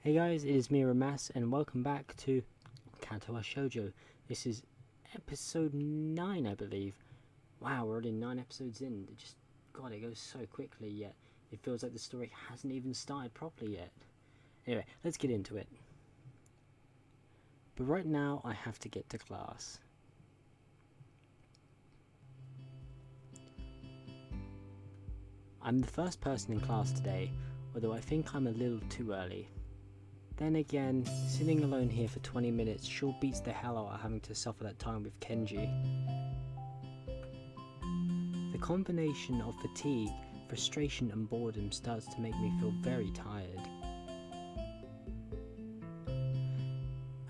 Hey guys, it is me Romas and welcome back to Katawa Shoujo. This is episode 9 I believe. Wow, we're already 9 episodes in. God, it goes so quickly, yet it feels like the story hasn't even started properly yet. Anyway, let's get into it. But right now I have to get to class. I'm the first person in class today, although I think I'm a little too early. Then again, sitting alone here for 20 minutes sure beats the hell out of having to suffer that time with Kenji. The combination of fatigue, frustration and boredom starts to make me feel very tired.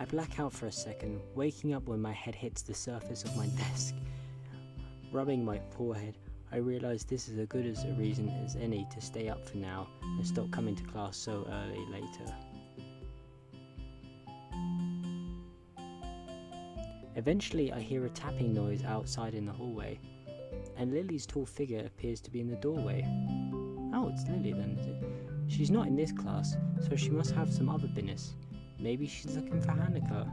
I black out for a second, waking up when my head hits the surface of my desk. Rubbing my forehead, I realise this is as good a reason as any to stay up for now and stop coming to class so early later. Eventually I hear a tapping noise outside in the hallway, and Lily's tall figure appears to be in the doorway. Oh, it's Lily then, is it? She's not in this class, so she must have some other business. Maybe she's looking for Hanukkah.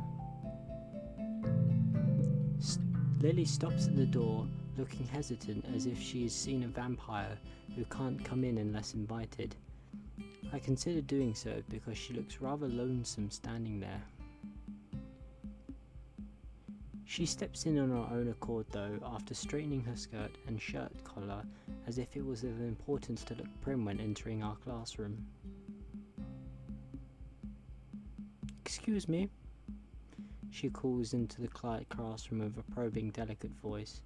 Lily stops at the door, looking hesitant as if she has seen a vampire who can't come in unless invited. I consider doing so because she looks rather lonesome standing there. She steps in on her own accord though, after straightening her skirt and shirt collar as if it was of importance to look prim when entering our classroom. "Excuse me," she calls into the classroom with a probing, delicate voice.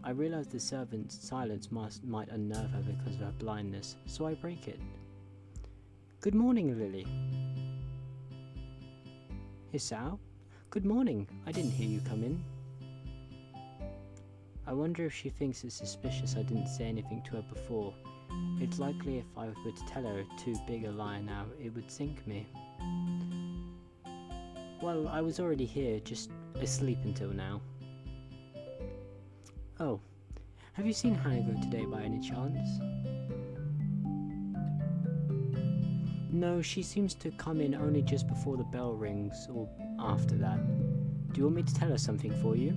I realise the servant's silence might unnerve her because of her blindness, so I break it. "Good morning, Lily." "Hisao? Good morning, I didn't hear you come in." I wonder if she thinks it's suspicious I didn't say anything to her before. It's likely if I were to tell her too big a lie now, it would sink me. "Well, I was already here, just asleep until now." "Oh, have you seen Hanukkah today by any chance?" "No, she seems to come in only just before the bell rings, or after that. Do you want me to tell her something for you?"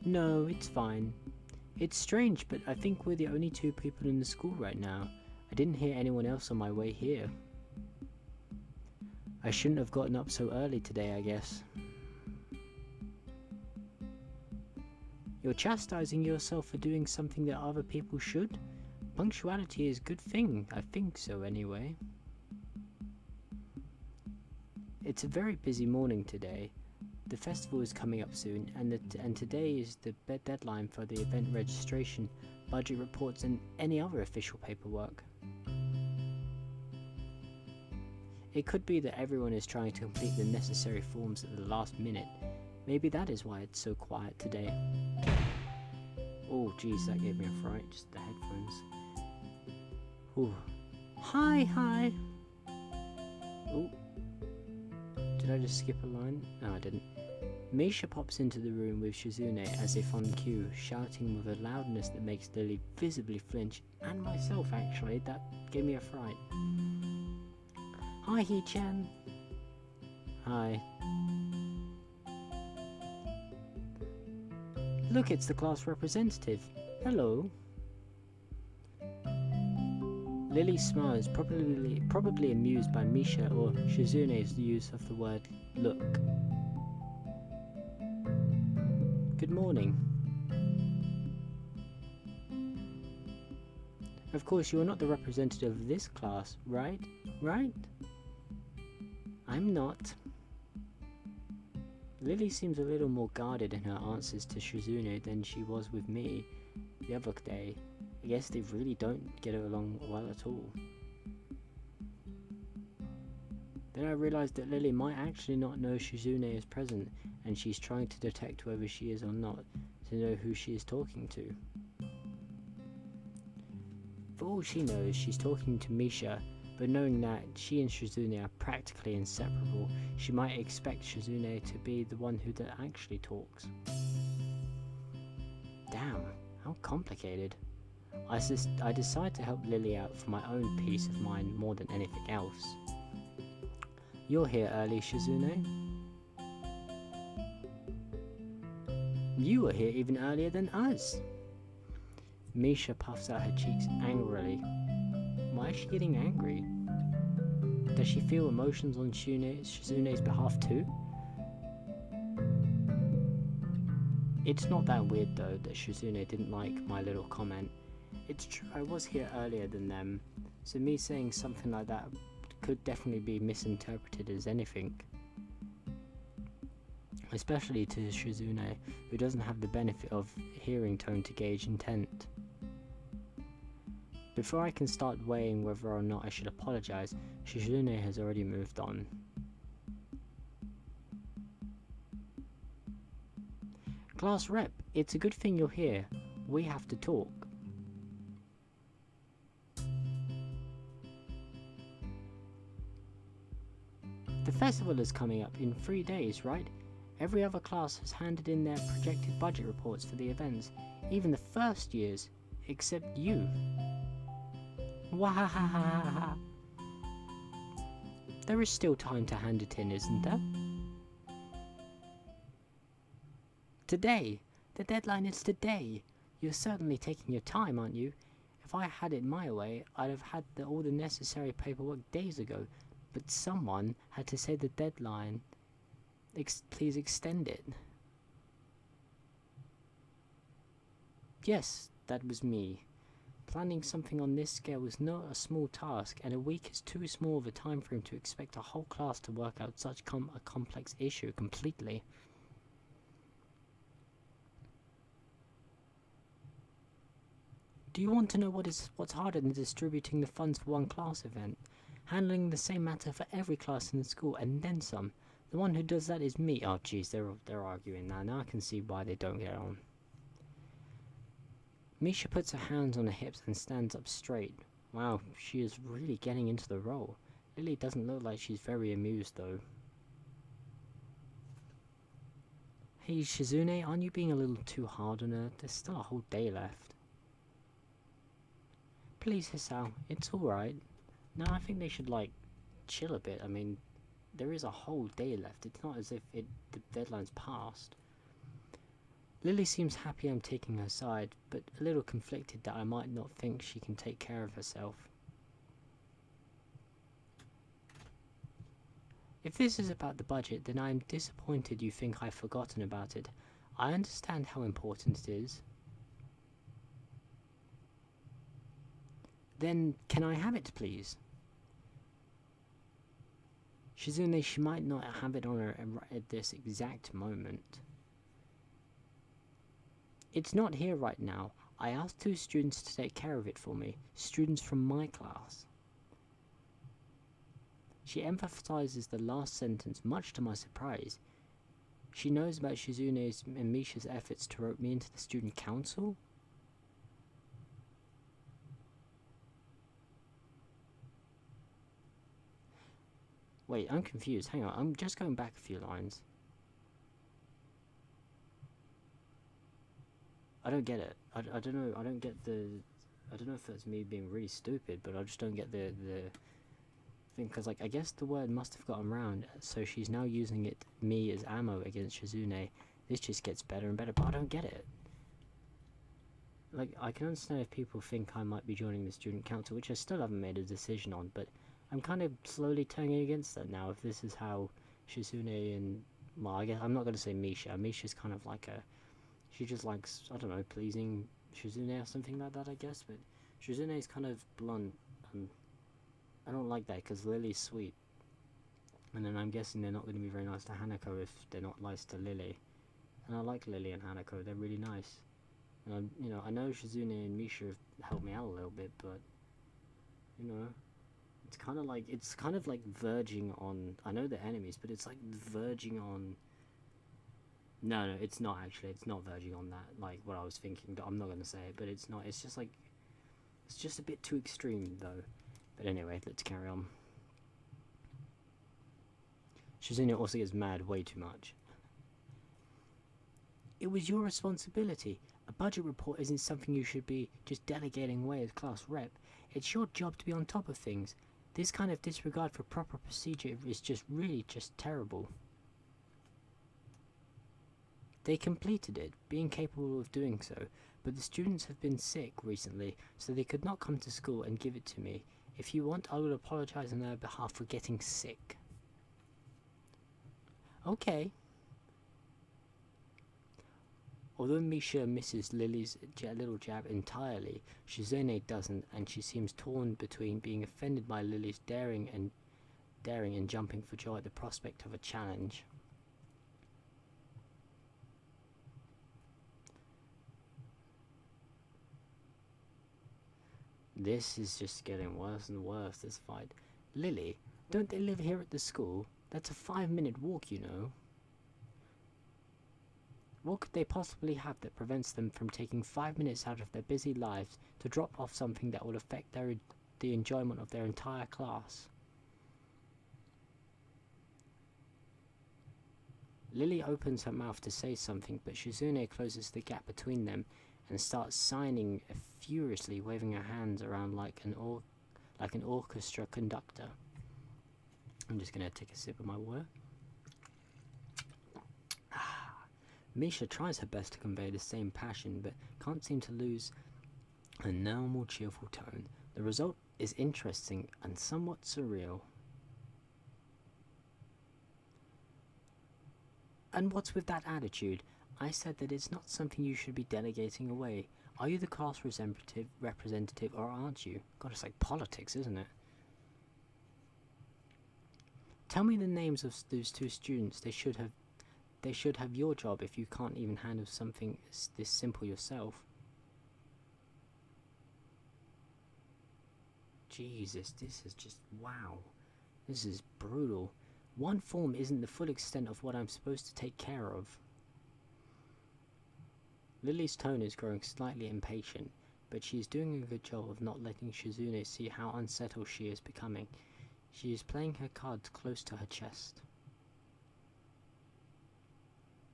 "No, it's fine. It's strange, but I think we're the only 2 people in the school right now. I didn't hear anyone else on my way here." "I shouldn't have gotten up so early today, I guess." "You're chastising yourself for doing something that other people should? Punctuality is a good thing, I think so anyway." It's a very busy morning today. The festival is coming up soon, and today is the deadline for the event registration, budget reports and any other official paperwork. It could be that everyone is trying to complete the necessary forms at the last minute. Maybe that is why it's so quiet today. Oh geez, that gave me a fright, just the headphones. Ooh. Hi! Oh. Did I just skip a line? No, I didn't. Misha pops into the room with Shizune as if on cue, shouting with a loudness that makes Lily visibly flinch, and myself actually. That gave me a fright. "Hi, Hee-chan." "Hi." "Look, it's the class representative. Hello." Lily smiles, probably amused by Misha or Shizune's use of the word look. "Good morning." "Of course you are not the representative of this class, right? Right?" "I'm not." Lily seems a little more guarded in her answers to Shizune than she was with me the other day. I guess they really don't get along well at all. Then I realised that Lily might actually not know Shizune is present, and she's trying to detect whether she is or not, to know who she is talking to. For all she knows, she's talking to Misha, but knowing that she and Shizune are practically inseparable, she might expect Shizune to be the one who actually talks. Damn, how complicated. I decide to help Lily out for my own peace of mind more than anything else. You're here early, Shizune. You were here even earlier than us. Misha puffs out her cheeks angrily. Why is she getting angry? Does she feel emotions on Shizune's behalf too? It's not that weird though that Shizune didn't like my little comment. It's true, I was here earlier than them, so me saying something like that could definitely be misinterpreted as anything. Especially to Shizune, who doesn't have the benefit of hearing tone to gauge intent. Before I can start weighing whether or not I should apologize, Shizune has already moved on. Class rep, it's a good thing you're here. We have to talk. The festival is coming up in 3 days, right? Every other class has handed in their projected budget reports for the events, even the first years, except you. Wahahaha. There is still time to hand it in, isn't there? Today! The deadline is today! You're certainly taking your time, aren't you? If I had it my way, I'd have had all the necessary paperwork days ago, but someone had to say the deadline. Please extend it. Yes, that was me. Planning something on this scale was not a small task, and a week is too small of a time frame to expect a whole class to work out such a complex issue completely. Do you want to know what's harder than distributing the funds for one class event? Handling the same matter for every class in the school, and then some. The one who does that is me. Oh jeez, they're arguing now. Now I can see why they don't get on. Misha puts her hands on her hips and stands up straight. Wow, she is really getting into the role. Lily doesn't look like she's very amused though. Hey Shizune, aren't you being a little too hard on her? There's still a whole day left. Please Hisao, it's alright. No, I think they should like chill a bit. I mean, there is a whole day left. It's not as if the deadline's passed. Lily seems happy I'm taking her side, but a little conflicted that I might not think she can take care of herself. If this is about the budget, then I am disappointed you think I've forgotten about it. I understand how important it is. Then, can I have it, please? Shizune, she might not have it on her at this exact moment. It's not here right now. I asked 2 students to take care of it for me. Students from my class. She emphasizes the last sentence, much to my surprise. She knows about Shizune's and Misha's efforts to rope me into the student council? Wait, I'm confused. Hang on, I'm just going back a few lines. I don't get it. I don't know. I don't get the. I don't know if that's me being really stupid, but I just don't get the thing. Because like I guess the word must have gotten around, so she's now using me as ammo against Shizune. This just gets better and better, but I don't get it. Like I can understand if people think I might be joining the student council, which I still haven't made a decision on, but I'm kind of slowly turning against that now. If this is how Shizune and well, I guess I'm not going to say Misha. Misha's kind of like a. She just likes, I don't know, pleasing Shizune or something like that, I guess. But Shizune is kind of blunt, and I don't like that because Lily's sweet. And then I'm guessing they're not going to be very nice to Hanako if they're not nice to Lily. And I like Lily and Hanako, they're really nice. And you know, I know Shizune and Misha have helped me out a little bit, but you know, it's kind of like verging on. I know they're enemies, but it's like verging on. No, it's not actually. It's not verging on that, like what I was thinking. I'm not going to say it, but it's not. It's just like, it's just a bit too extreme, though. But anyway, let's carry on. Shizune also gets mad way too much. It was your responsibility. A budget report isn't something you should be just delegating away as class rep. It's your job to be on top of things. This kind of disregard for proper procedure is just terrible. They completed it, being capable of doing so, but the students have been sick recently, so they could not come to school and give it to me. If you want, I will apologize on their behalf for getting sick. Okay. Although Misha misses Lily's little jab entirely, Shizune doesn't, and she seems torn between being offended by Lily's daring and jumping for joy at the prospect of a challenge. This is just getting worse and worse, this fight. Lily, don't they live here at the school? That's a 5-minute walk, you know. What could they possibly have that prevents them from taking 5 minutes out of their busy lives to drop off something that will affect the enjoyment of their entire class? Lily opens her mouth to say something, but Shizune closes the gap between them and starts signing furiously, waving her hands around like an orchestra conductor. I'm just going to take a sip of my water. Misha tries her best to convey the same passion, but can't seem to lose a normal, cheerful tone. The result is interesting and somewhat surreal. And what's with that attitude? I said that it's not something you should be delegating away. Are you the class representative or aren't you? God, it's like politics, isn't it? Tell me the names of those 2 students. They should have your job if you can't even handle something this simple yourself. Jesus, this is just wow. This is brutal. One form isn't the full extent of what I'm supposed to take care of. Lily's tone is growing slightly impatient, but she is doing a good job of not letting Shizune see how unsettled she is becoming. She is playing her cards close to her chest.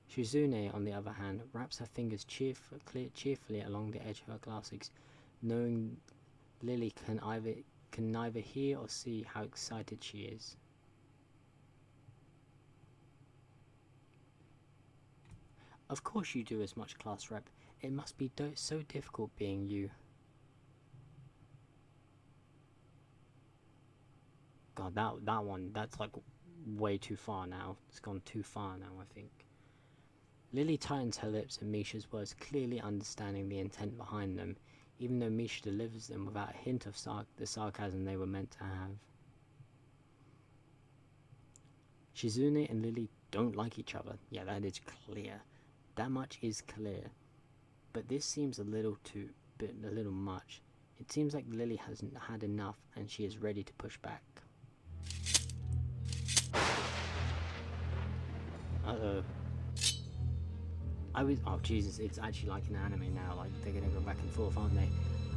Shizune, on the other hand, wraps her fingers cheerfully along the edge of her glasses, knowing Lily can neither hear or see how excited she is. Of course you do as much, class rep. It must be so difficult being you. God, that one, that's like way too far now. It's gone too far now, I think. Lily tightens her lips at Misha's words, clearly understanding the intent behind them, even though Misha delivers them without a hint of the sarcasm they were meant to have. Shizune and Lily don't like each other. Yeah, that is clear. That much is clear. But this seems a little much. It seems like Lily hasn't had enough and she is ready to push back. Uh-oh. Oh Jesus, it's actually like an anime now, like they're gonna go back and forth, aren't they?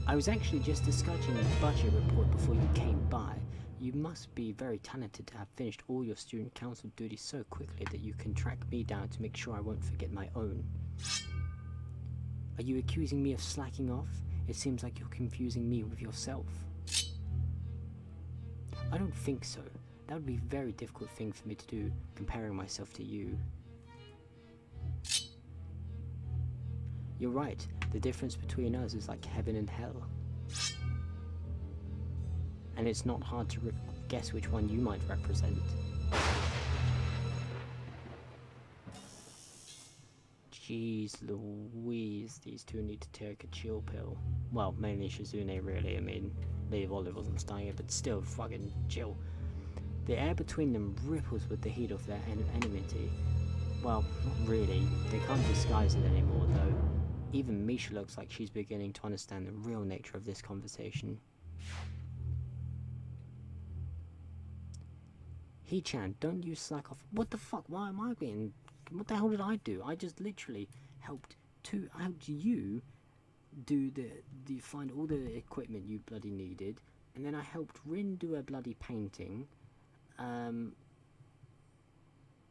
I was actually just discussing the budget report before you came by. You must be very talented to have finished all your student council duties so quickly that you can track me down to make sure I won't forget my own. Are you accusing me of slacking off? It seems like you're confusing me with yourself. I don't think so. That would be a very difficult thing for me to do, comparing myself to you. You're right, the difference between us is like heaven and hell. And it's not hard to guess which one you might represent. Jeez Louise, these two need to take a chill pill. Well, mainly Shizune really, I mean, Lady Olive wasn't starting it, but still, fucking chill. The air between them ripples with the heat of their enmity. Well, not really, they can't disguise it anymore though. Even Misha looks like she's beginning to understand the real nature of this conversation. He-chan, don't you slack off. What the fuck? Why am I being... What the hell did I do? I just literally helped you do the find all the equipment you bloody needed, and then I helped Rin do a bloody painting.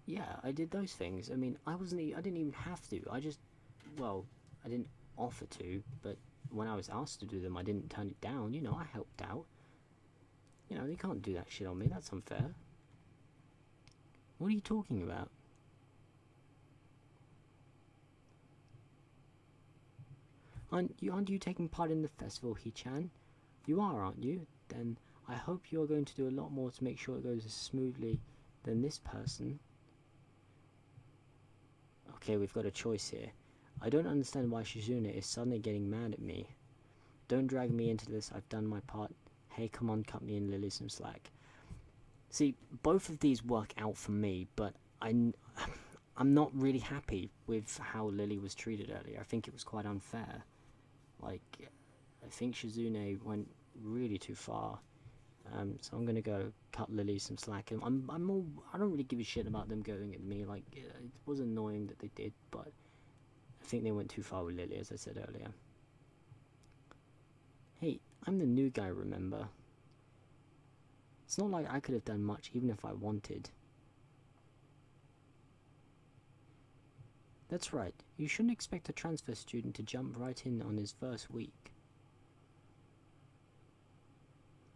Yeah, I did those things. I mean, I didn't even have to. I just well, I didn't offer to, but when I was asked to do them, I didn't turn it down. You know, I helped out. You know, they can't do that shit on me. That's unfair. What are you talking about? Aren't you taking part in the festival, Hee-chan? You are, aren't you? Then I hope you're going to do a lot more to make sure it goes as smoothly than this person. Okay, we've got a choice here. I don't understand why Shizune is suddenly getting mad at me. Don't drag me into this, I've done my part. Hey, come on, cut me and Lily some slack. See, both of these work out for me, but I'm not really happy with how Lily was treated earlier. I think it was quite unfair. Like, I think Shizune went really too far. So I'm gonna go cut Lily some slack. I don't really give a shit about them going at me. Like, it was annoying that they did, but I think they went too far with Lily, as I said earlier. Hey, I'm the new guy, remember? It's not like I could have done much, even if I wanted. That's right, you shouldn't expect a transfer student to jump right in on his first week.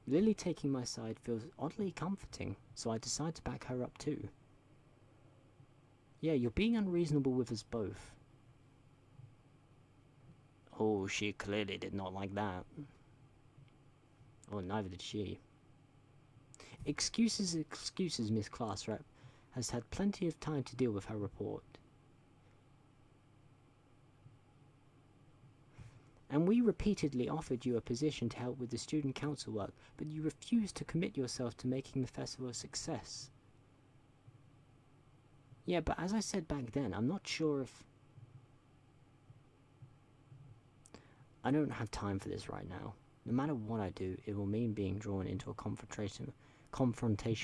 Lily taking my side feels oddly comforting, so I decide to back her up too. Yeah, you're being unreasonable with us both. Oh, she clearly did not like that. Oh, neither did she. Excuses, Miss Class Rep has had plenty of time to deal with her report. And we repeatedly offered you a position to help with the student council work, but you refused to commit yourself to making the festival a success. Yeah, but as I said back then, I'm not sure if... I don't have time for this right now. No matter what I do, it will mean being drawn into a confrontation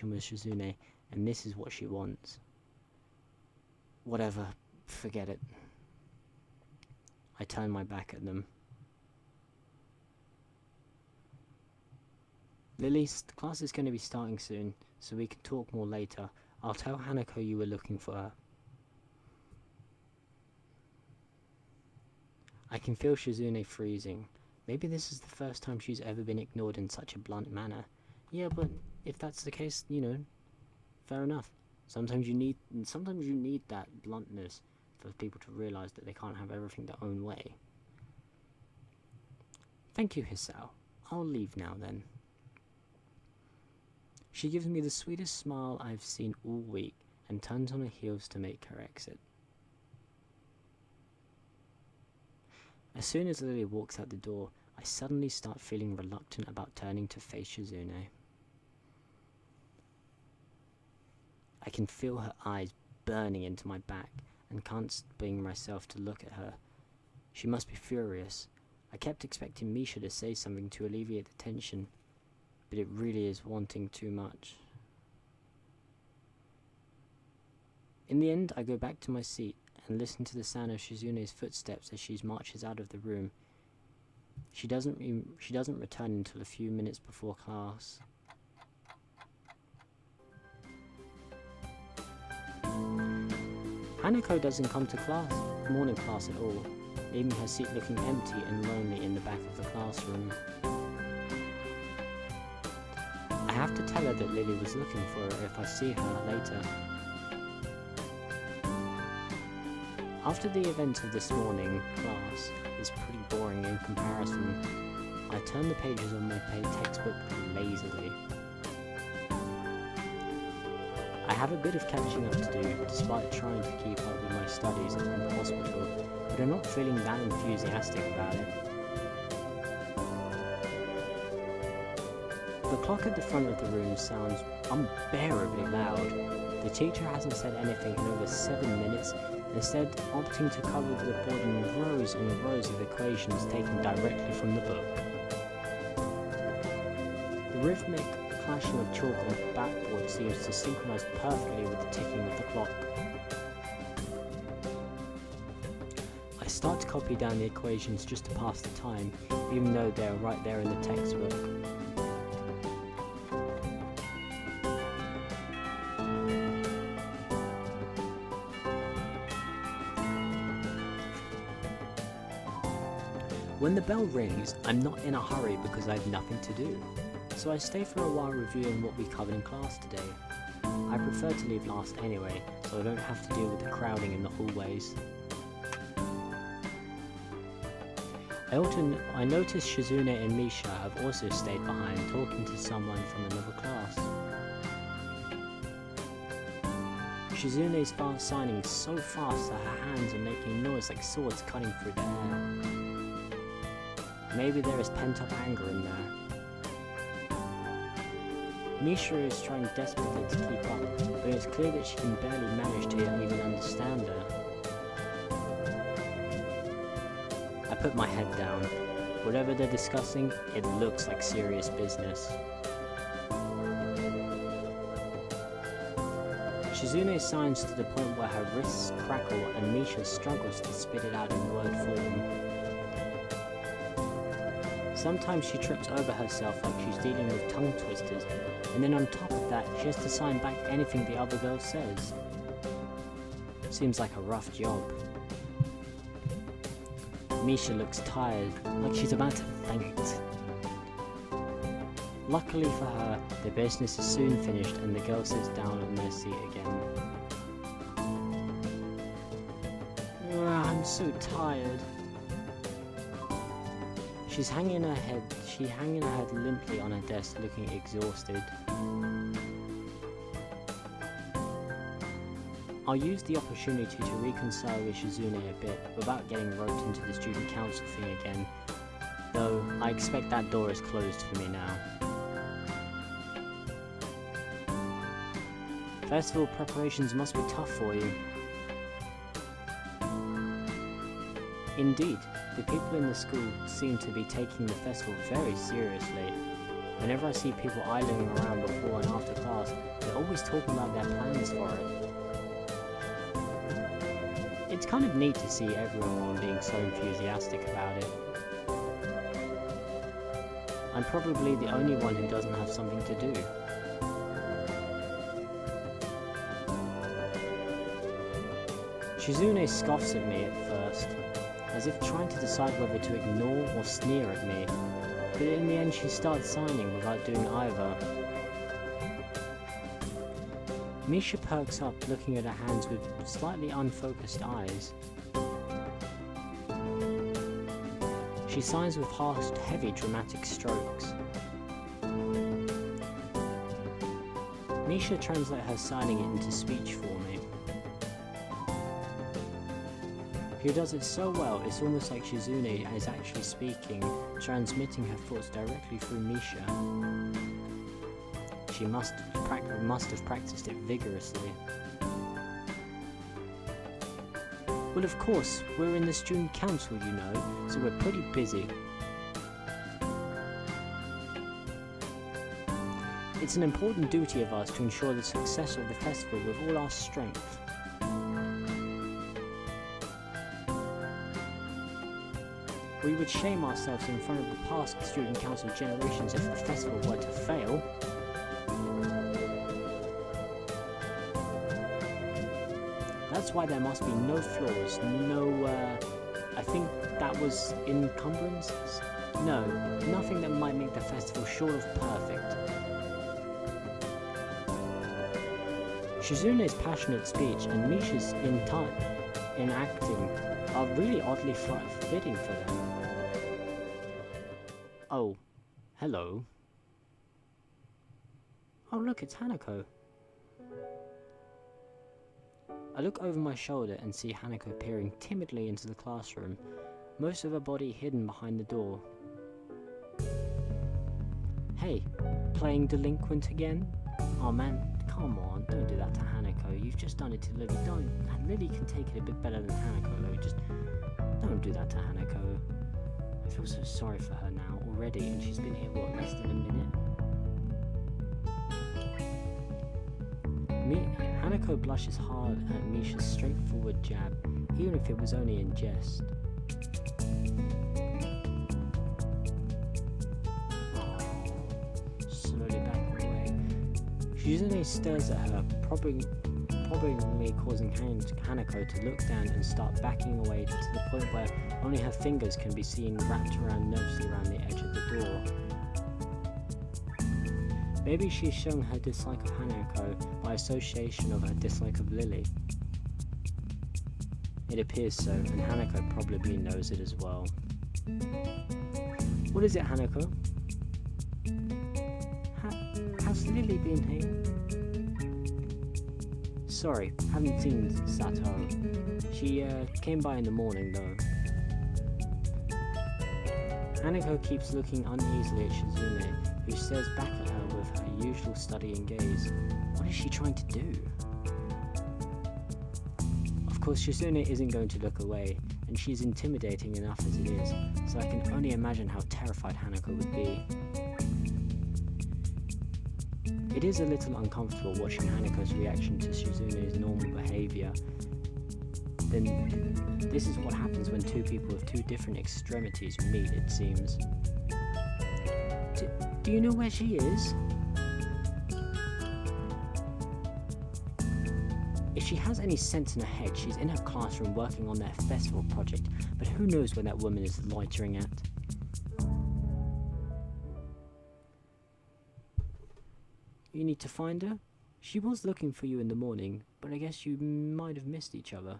with Shizune, and this is what she wants. Whatever, forget it. I turn my back at them. Lily, the class is going to be starting soon, so we can talk more later. I'll tell Hanako you were looking for her. I can feel Shizune freezing. Maybe this is the first time she's ever been ignored in such a blunt manner. Yeah, but if that's the case, you know, fair enough. Sometimes you need that bluntness for people to realize that they can't have everything their own way. Thank you, Hisao. I'll leave now then. She gives me the sweetest smile I've seen all week and turns on her heels to make her exit. As soon as Lily walks out the door, I suddenly start feeling reluctant about turning to face Shizune. I can feel her eyes burning into my back and can't bring myself to look at her. She must be furious. I kept expecting Misha to say something to alleviate the tension, but it really is wanting too much. In the end, I go back to my seat and listen to the sound of Shizune's footsteps as she marches out of the room. She doesn't return until a few minutes before class. Hanako doesn't come to morning class at all, leaving her seat looking empty and lonely in the back of the classroom. I have to tell her that Lily was looking for her if I see her later. After the events of this morning, class is pretty boring in comparison. I turn the pages of my textbook lazily. I have a bit of catching up to do, despite trying to keep up with my studies in the hospital, but I'm not feeling that enthusiastic about it. The clock at the front of the room sounds unbearably loud. The teacher hasn't said anything in over 7 minutes, instead opting to cover the board in rows and rows of equations taken directly from the book. The rhythmic clashing of chalk on the backboard seems to synchronize perfectly with the ticking of the clock. I start to copy down the equations just to pass the time, even though they are right there in the textbook. When the bell rings, I'm not in a hurry because I have nothing to do, so I stay for a while reviewing what we covered in class today. I prefer to leave last anyway, so I don't have to deal with the crowding in the hallways. I noticed Shizune and Misha have also stayed behind talking to someone from another class. Shizune's signing so fast that her hands are making noise like swords cutting through the air. Maybe there is pent-up anger in there. Misha is trying desperately to keep up, but it's clear that she can barely manage to even understand her. I put my head down. Whatever they're discussing, it looks like serious business. Shizune signs to the point where her wrists crackle and Misha struggles to spit it out in word form. Sometimes she trips over herself like she's dealing with tongue twisters, and then on top of that, she has to sign back anything the other girl says. Seems like a rough job. Misha looks tired, like she's about to faint. Luckily for her, the business is soon finished and the girl sits down on their seat again. I'm so tired. She's hanging her head limply on her desk, looking exhausted. I'll use the opportunity to reconcile with Shizune a bit without getting roped into the student council thing again, though I expect that door is closed for me now. Festival preparations must be tough for you. Indeed, the people in the school seem to be taking the festival very seriously. Whenever I see people idling around before and after class, they're always talking about their plans for it. It's kind of neat to see everyone being so enthusiastic about it. I'm probably the only one who doesn't have something to do. Shizune scoffs at me at first, as if trying to decide whether to ignore or sneer at me, but in the end she starts signing without doing either. Misha perks up, looking at her hands with slightly unfocused eyes. She signs with fast, heavy, dramatic strokes. Misha translates her signing it into speech for me. She does it so well, it's almost like Shizune is actually speaking, transmitting her thoughts directly through Misha. She must have practiced it vigorously. Well, of course, we're in the student council, you know, so we're pretty busy. It's an important duty of ours to ensure the success of the festival with all our strength. We would shame ourselves in front of the past student council generations if the festival were to fail. That's why there must be no flaws, I think that was encumbrances? No, nothing that might make the festival short of perfect. Shizune's passionate speech and Misha's in acting are really oddly fitting for them. Oh, hello. Oh look, it's Hanako. I look over my shoulder and see Hanako peering timidly into the classroom, most of her body hidden behind the door. Hey, playing delinquent again? Oh man, come on, don't do that to Hanako. You've just done it to Lily. Lily can take it a bit better than Hanako though. Just don't do that to Hanako. I feel so sorry for her now already, and she's been here, what, less than a minute? Hanako blushes hard at Misha's straightforward jab, even if it was only in jest. Slowly backing away. Shizune stares at her, probably causing Hanako to look down and start backing away to the point where only her fingers can be seen wrapped around nervously around the edge of the door. Maybe she's showing her dislike of Hanako by association of her dislike of Lily. It appears so, and Hanako probably knows it as well. What is it, Hanako? Has Lily been here? Sorry, haven't seen Sato. She came by in the morning though. Hanako keeps looking uneasily at Shizune, who stares back at her with her usual studying gaze. What is she trying to do? Of course, Shizune isn't going to look away, and she's intimidating enough as it is, so I can only imagine how terrified Hanako would be. It is a little uncomfortable watching Hanako's reaction to Shizune's normal behaviour. Then this is what happens when two people with two different extremities meet, it seems. Do you know where she is? If she has any sense in her head, she's in her classroom working on their festival project, but who knows where that woman is loitering at. You need to find her? She was looking for you in the morning, but I guess you might have missed each other.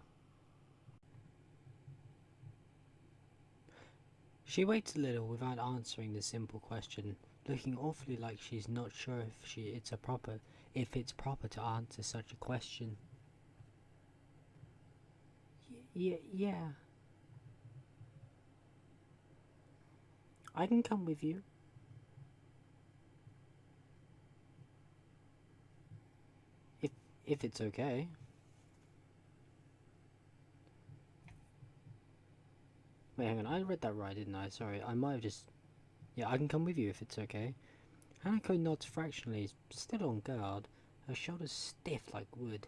She waits a little without answering the simple question, looking awfully like she's not sure if it's proper to answer such a question. Yeah. I can come with you. If it's okay. Wait, hang on, I read that right, didn't I? Sorry, I might have just... Yeah, I can come with you if it's okay. Hanako nods fractionally, still on guard, her shoulders stiff like wood.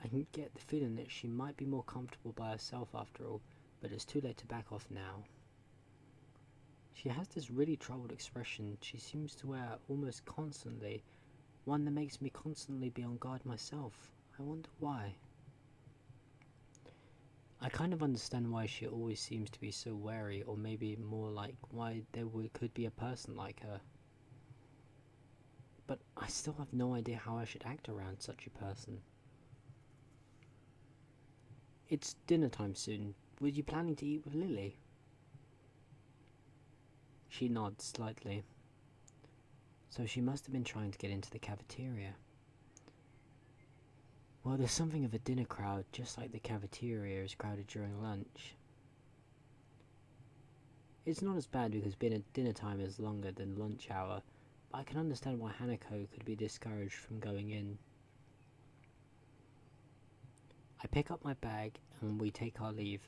I can get the feeling that she might be more comfortable by herself after all, but it's too late to back off now. She has this really troubled expression she seems to wear almost constantly, one that makes me constantly be on guard myself. I wonder why. I kind of understand why she always seems to be so wary, or maybe more like why there could be a person like her. But I still have no idea how I should act around such a person. It's dinner time soon. Were you planning to eat with Lily? She nods slightly. So she must have been trying to get into the cafeteria. Well, there's something of a dinner crowd, just like the cafeteria is crowded during lunch. It's not as bad because dinner time is longer than lunch hour, but I can understand why Hanako could be discouraged from going in. I pick up my bag and we take our leave.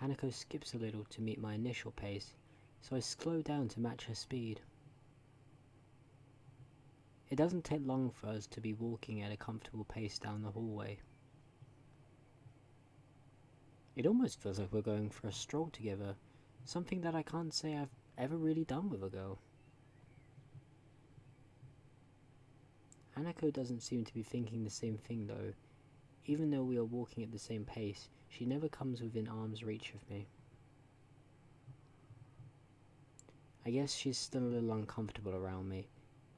Hanako skips a little to meet my initial pace, so I slow down to match her speed. It doesn't take long for us to be walking at a comfortable pace down the hallway. It almost feels like we're going for a stroll together, something that I can't say I've ever really done with a girl. Hanako doesn't seem to be thinking the same thing though. Even though we are walking at the same pace, she never comes within arm's reach of me. I guess she's still a little uncomfortable around me.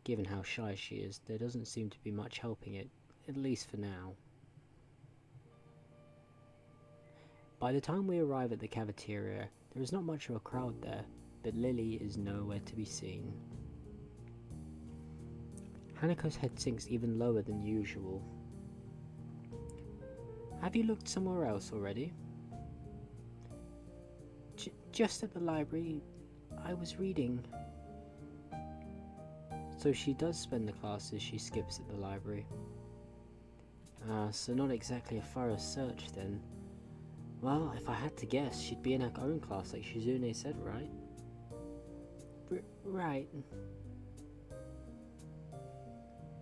Given how shy she is, there doesn't seem to be much helping it, at least for now. By the time we arrive at the cafeteria, there is not much of a crowd there, but Lily is nowhere to be seen. Hanako's head sinks even lower than usual. Have you looked somewhere else already? Just at the library. I was reading. So she does spend the classes she skips at the library. So not exactly a thorough search then. Well, if I had to guess, she'd be in her own class like Shizune said, right? Right.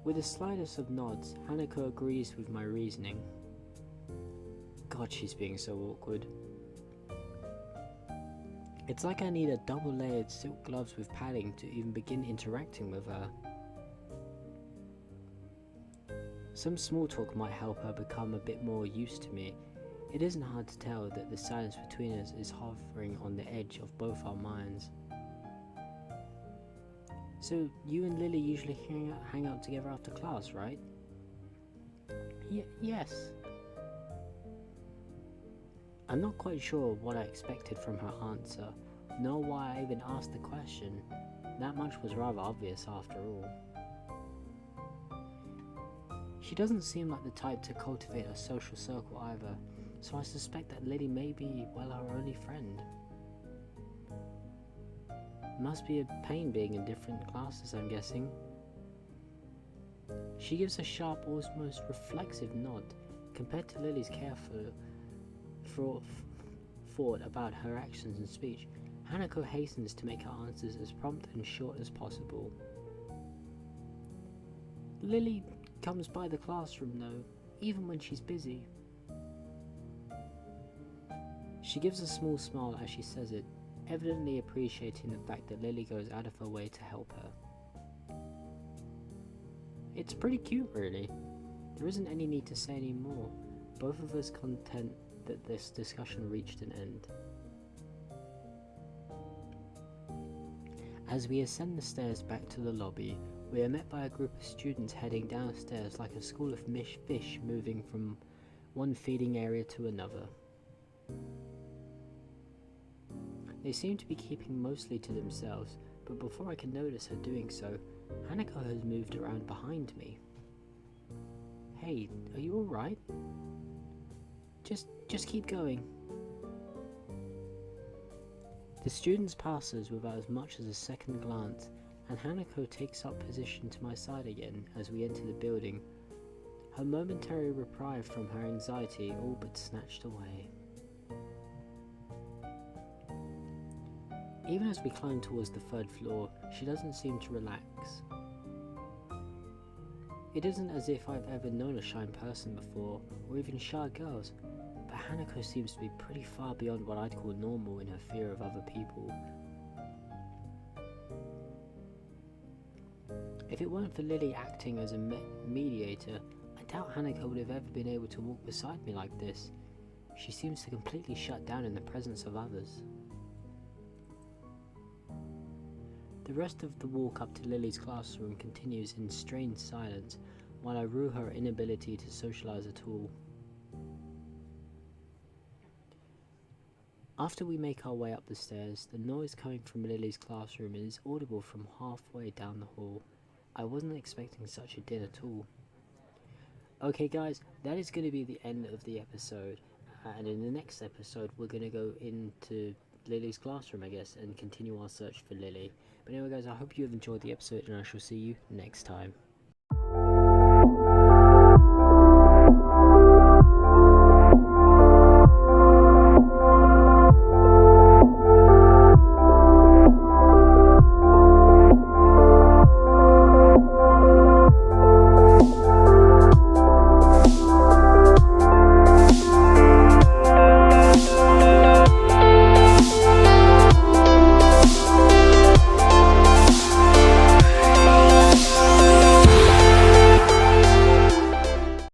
With the slightest of nods, Hanako agrees with my reasoning. God, she's being so awkward. It's like I need a double-layered silk gloves with padding to even begin interacting with her. Some small talk might help her become a bit more used to me. It isn't hard to tell that the silence between us is hovering on the edge of both our minds. So, you and Lily usually hang out together after class, right? Yes. I'm not quite sure what I expected from her answer, nor why I even asked the question. That much was rather obvious after all. She doesn't seem like the type to cultivate a social circle either, so I suspect that Lily may be, well, her only friend. Must be a pain being in different classes, I'm guessing. She gives a sharp, almost reflexive nod. Compared to Lily's careful thought about her actions and speech, Hanako hastens to make her answers as prompt and short as possible. Lily comes by the classroom though, even when she's busy. She gives a small smile as she says it, evidently appreciating the fact that Lily goes out of her way to help her. It's pretty cute, really. There isn't any need to say any more, both of us content that this discussion reached an end. As we ascend the stairs back to the lobby, we are met by a group of students heading downstairs like a school of fish moving from one feeding area to another. They seem to be keeping mostly to themselves, but before I can notice her doing so, Hanako has moved around behind me. Hey, are you alright? Just keep going. The students pass us without as much as a second glance, and Hanako takes up position to my side again as we enter the building, her momentary reprieve from her anxiety all but snatched away. Even as we climb towards the third floor, she doesn't seem to relax. It isn't as if I've ever known a shy person before, or even shy girls, but Hanako seems to be pretty far beyond what I'd call normal in her fear of other people. If it weren't for Lily acting as a mediator, I doubt Hanako would have ever been able to walk beside me like this. She seems to completely shut down in the presence of others. The rest of the walk up to Lily's classroom continues in strained silence, while I rue her inability to socialize at all. After we make our way up the stairs, the noise coming from Lily's classroom is audible from halfway down the hall. I wasn't expecting such a din at all. Okay guys, that is going to be the end of the episode, and in the next episode we're going to go into Lily's classroom, I guess, and continue our search for Lily. But anyway guys, I hope you have enjoyed the episode, and I shall see you next time.